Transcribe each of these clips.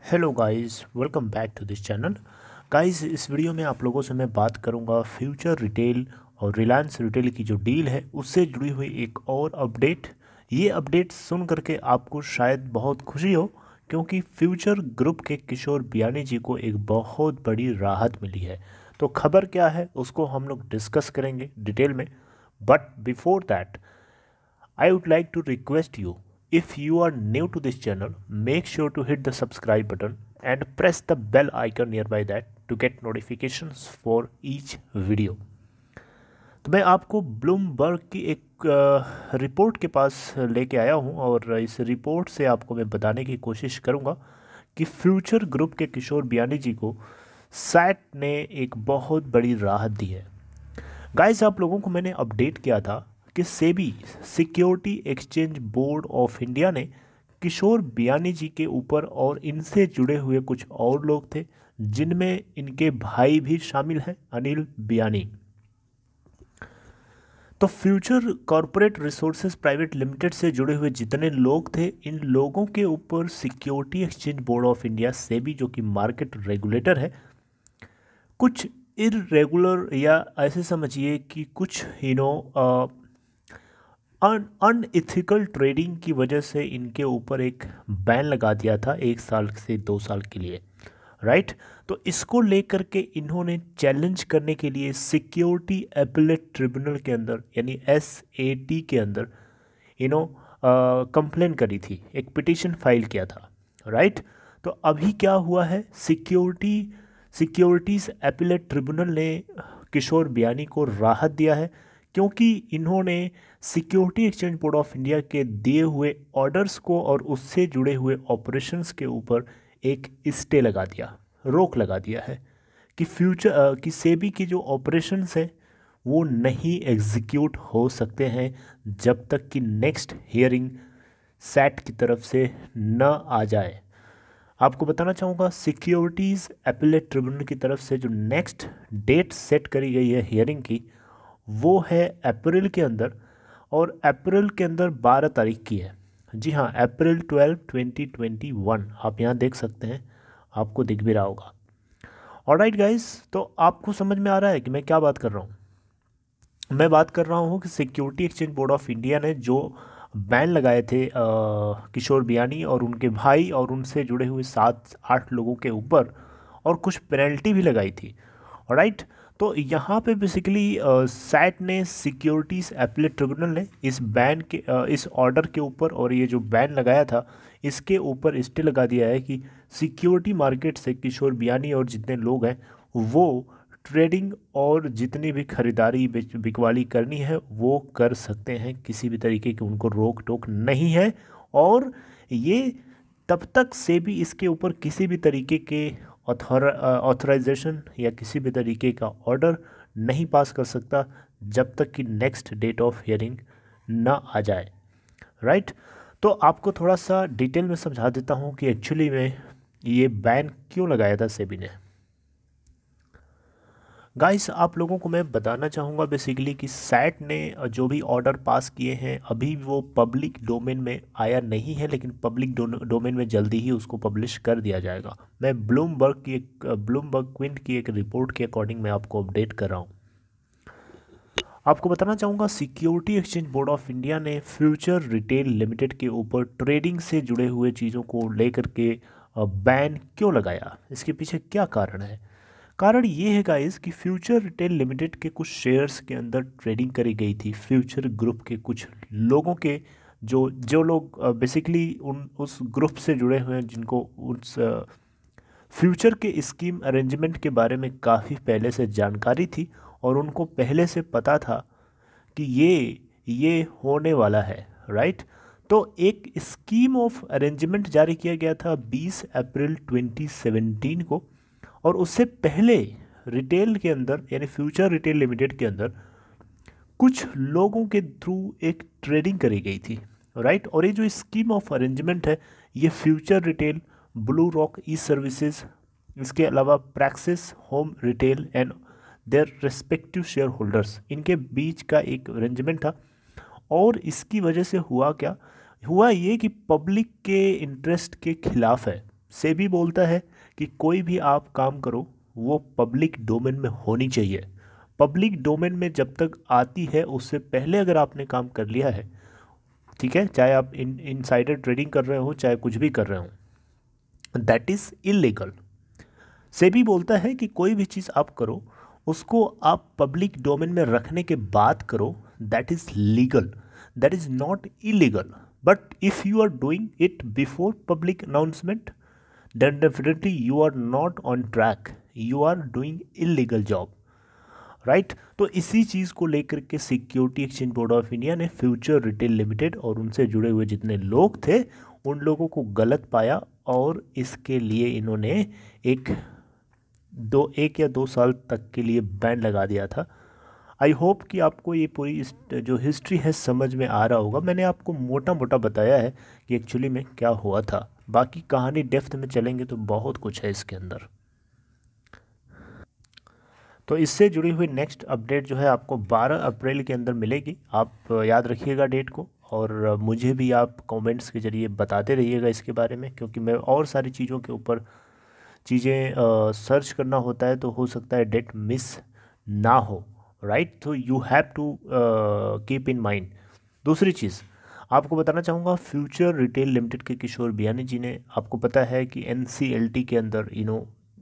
Hello guys, welcome back to this channel. Guys, इस video में आप लोगों से मैं बात करूंगा फ्यूचर रिटेल और रिलायंस रिटेल की जो डील है उससे जुड़ी हुई एक और अपडेट। ये अपडेट सुन करके आपको शायद बहुत खुशी हो, क्योंकि फ्यूचर ग्रुप के किशोर बियानी जी को एक बहुत बड़ी राहत मिली है। तो खबर क्या है उसको हम लोग डिस्कस करेंगे डिटेल में। But before that, I would like to request you, if you are new to this channel, make sure to hit the subscribe button and press the bell icon nearby that to get notifications for each video. तो मैं आपको Bloomberg की एक report के पास लेके आया हूँ, और इस रिपोर्ट से आपको मैं बताने की कोशिश करूँगा कि फ्यूचर ग्रुप के किशोर बियानी जी को सैट ने एक बहुत बड़ी राहत दी है। गाइस, आप लोगों को मैंने अपडेट किया था कि SEBI security exchange board of India ने किशोर बियानी जी के ऊपर और इनसे जुड़े हुए कुछ और लोग थे, जिनमें इनके भाई भी शामिल हैं, अनिल बियानी। तो future corporate resources private limited से जुड़े हुए जितने लोग थे, इन लोगों के ऊपर security exchange board of India SEBI, जो कि मार्केट रेगुलेटर है, कुछ इरेगुलर या ऐसे समझिए कि कुछ अनइथिकल ट्रेडिंग की वजह से इनके ऊपर एक बैन लगा दिया था 1 साल से 2 साल के लिए, राइट। तो इसको लेकर के इन्होंने चैलेंज करने के लिए सिक्योरिटी एपेलेट ट्रिब्यूनल के अंदर, यानी SAT के अंदर कंप्लेन करी थी, एक पिटीशन फाइल किया था, राइट। तो अभी क्या हुआ है, सिक्योरिटीज़ एपेलेट ट्रिब्यूनल ने किशोर बियानी को राहत दिया है, क्योंकि इन्होंने security exchange board of India के दिए हुए ऑर्डर्स को और उससे जुड़े हुए ऑपरेशंस के ऊपर एक स्टे लगा दिया, रोक लगा दिया है कि कि सेबी की जो ऑपरेशंस हैं वो नहीं एग्जीक्यूट हो सकते हैं जब तक कि नेक्स्ट हियरिंग सैट की तरफ से न आ जाए। आपको बताना चाहूँगा, सिक्योरिटीज़ एपेलेट ट्रिब्यूनल की तरफ से जो नेक्स्ट डेट सेट करी गई है हियरिंग की, वो है अप्रैल के अंदर, और अप्रैल के अंदर 12 तारीख की है। जी हाँ, अप्रैल 12, 2021। आप यहाँ देख सकते हैं, आपको दिख भी रहा होगा। ऑलराइट गाइस, तो आपको समझ में आ रहा है कि मैं क्या बात कर रहा हूँ। मैं बात कर रहा हूँ कि security exchange board of India ने जो बैन लगाए थे किशोर बियानी और उनके भाई और उनसे जुड़े हुए 7-8 लोगों के ऊपर, और कुछ पेनल्टी भी लगाई थी, राइट। तो यहाँ पे बेसिकली सैट ने, सिक्योरिटीज़ एपेलेट ट्रिब्यूनल ने इस बैन के इस ऑर्डर के ऊपर, और ये जो बैन लगाया था इसके ऊपर स्टे लगा दिया है कि सिक्योरिटी मार्केट से किशोर बियानी और जितने लोग हैं वो ट्रेडिंग और जितनी भी खरीदारी बिकवाली करनी है वो कर सकते हैं, किसी भी तरीके की उनको रोक टोक नहीं है। और ये तब तक से भी इसके ऊपर किसी भी तरीके के ऑथराइजेशन या किसी भी तरीके का ऑर्डर नहीं पास कर सकता जब तक कि नेक्स्ट डेट ऑफ हियरिंग ना आ जाए, राइट। तो आपको थोड़ा सा डिटेल में समझा देता हूँ कि एक्चुअली में ये बैन क्यों लगाया था सेबी ने। गाइस, आप लोगों को मैं बताना चाहूँगा बेसिकली कि सैट ने जो भी ऑर्डर पास किए हैं अभी वो पब्लिक डोमेन में आया नहीं है, लेकिन पब्लिक डोमेन में जल्दी ही उसको पब्लिश कर दिया जाएगा। मैं ब्लूमबर्ग क्विंट की एक रिपोर्ट के अकॉर्डिंग मैं आपको अपडेट कर रहा हूँ। आपको बताना चाहूँगा, security exchange board of India ने फ्यूचर रिटेल लिमिटेड के ऊपर ट्रेडिंग से जुड़े हुए चीज़ों को लेकर के बैन क्यों लगाया, इसके पीछे क्या कारण है। कारण ये है गाइस कि फ्यूचर रिटेल लिमिटेड के कुछ शेयर्स के अंदर ट्रेडिंग करी गई थी फ्यूचर ग्रुप के कुछ लोगों के, जो जो लोग बेसिकली उस ग्रुप से जुड़े हुए हैं, जिनको उस फ्यूचर के स्कीम अरेंजमेंट के बारे में काफ़ी पहले से जानकारी थी, और उनको पहले से पता था कि ये होने वाला है, राइट। तो एक स्कीम ऑफ अरेंजमेंट जारी किया गया था 20 अप्रैल 2017 को, और उससे पहले रिटेल के अंदर, यानी फ्यूचर रिटेल लिमिटेड के अंदर कुछ लोगों के थ्रू एक ट्रेडिंग करी गई थी, राइट। और ये जो स्कीम ऑफ अरेंजमेंट है, ये फ्यूचर रिटेल, ब्लू रॉक ई सर्विसेज, इसके अलावा praxis home retail and their respective share holders, इनके बीच का एक अरेंजमेंट था। और इसकी वजह से हुआ क्या, हुआ ये कि पब्लिक के इंटरेस्ट के खिलाफ है, सेबी बोलता है कि कोई भी आप काम करो वो पब्लिक डोमेन में होनी चाहिए। पब्लिक डोमेन में जब तक आती है उससे पहले अगर आपने काम कर लिया है, ठीक है, चाहे आप इनसाइडर ट्रेडिंग कर रहे हो चाहे कुछ भी कर रहे हो, दैट इज़ इलीगल। सेबी बोलता है कि कोई भी चीज़ आप करो उसको आप पब्लिक डोमेन में रखने के बाद करो, that is legal, that is not illegal. But if you are doing it before public announcement, then definitely you are not on track, you are doing illegal job, right. तो इसी चीज़ को लेकर के security exchange board of India ने future retail limited और उनसे जुड़े हुए जितने लोग थे उन लोगों को गलत पाया और इसके लिए इन्होंने एक या दो साल तक के लिए बैन लगा दिया था। आई होप कि आपको ये पूरी इस जो हिस्ट्री है समझ में आ रहा होगा। मैंने आपको मोटा मोटा बताया है कि एक्चुअली में क्या हुआ था, बाकी कहानी डेप्थ में चलेंगे तो बहुत कुछ है इसके अंदर। तो इससे जुड़ी हुई नेक्स्ट अपडेट जो है आपको 12 अप्रैल के अंदर मिलेगी। आप याद रखिएगा डेट को, और मुझे भी आप कमेंट्स के ज़रिए बताते रहिएगा इसके बारे में, क्योंकि मैं और सारी चीज़ों के ऊपर चीज़ें सर्च करना होता है तो हो सकता है डेट मिस ना हो, राइट। तो you have to keep in mind. दूसरी चीज़ आपको बताना चाहूँगा, फ्यूचर रिटेल लिमिटेड के किशोर बियानी जी ने, आपको पता है कि एनसीएलटी के अंदर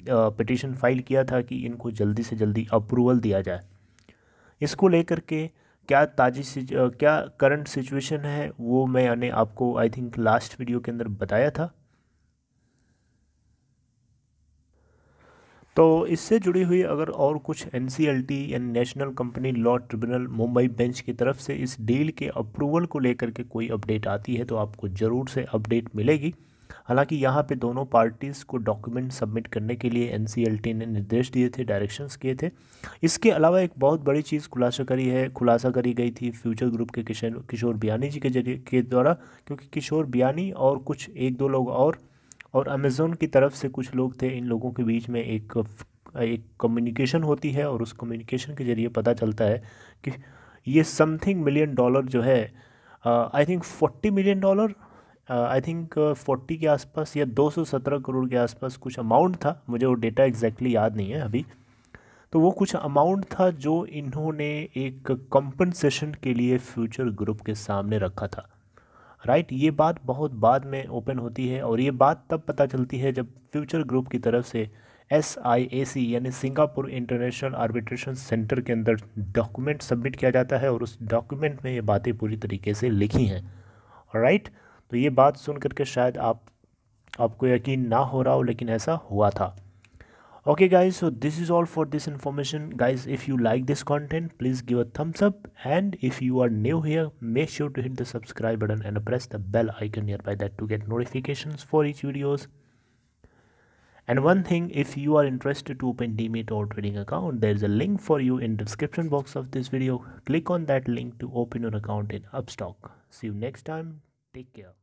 पिटीशन फाइल किया था कि इनको जल्दी से जल्दी अप्रूवल दिया जाए। इसको लेकर के क्या क्या करंट सिचुएशन है वो मैंने आपको आई थिंक लास्ट वीडियो के अंदर बताया था। तो इससे जुड़ी हुई अगर और कुछ एनसीएलटी यानी national company law tribunal Mumbai bench की तरफ से इस डील के अप्रूवल को लेकर के कोई अपडेट आती है तो आपको ज़रूर से अपडेट मिलेगी। हालांकि यहाँ पे दोनों पार्टीज़ को डॉक्यूमेंट सबमिट करने के लिए एनसीएलटी ने निर्देश दिए थे, डायरेक्शंस किए थे। इसके अलावा एक बहुत बड़ी चीज़ खुलासा करी गई थी फ्यूचर ग्रुप के किशोर बियानी जी के जरिए के द्वारा, क्योंकि किशोर बियानी और कुछ एक दो लोग और अमेज़ोन की तरफ से कुछ लोग थे, इन लोगों के बीच में एक कम्युनिकेशन होती है और उस कम्युनिकेशन के ज़रिए पता चलता है कि ये समथिंग मिलियन डॉलर जो है, I think 40 million dollar, I think 40 के आसपास या 217 करोड़ के आसपास कुछ अमाउंट था, मुझे वो डेटा एग्जैक्टली याद नहीं है अभी। तो वो कुछ अमाउंट था जो इन्होंने एक कंपनसेशन के लिए फ्यूचर ग्रुप के सामने रखा था, राइट। ये बात बहुत बाद में ओपन होती है और ये बात तब पता चलती है जब फ्यूचर ग्रुप की तरफ से SIAC यानी सिंगापुर इंटरनेशनल आर्बिट्रेशन सेंटर के अंदर डॉक्यूमेंट सबमिट किया जाता है और उस डॉक्यूमेंट में ये बातें पूरी तरीके से लिखी हैं, राइट। तो ये बात सुन करके शायद आपको यकीन ना हो रहा हो, लेकिन ऐसा हुआ था। Okay guys, so this is all for this information. Guys, if you like this content, please give a thumbs up, and if you are new here, make sure to hit the subscribe button and press the bell icon nearby that to get notifications for each videos. And one thing, if you are interested to open Demat or trading account, there is a link for you in description box of this video. Click on that link to open your account in Upstock. See you next time. Take care.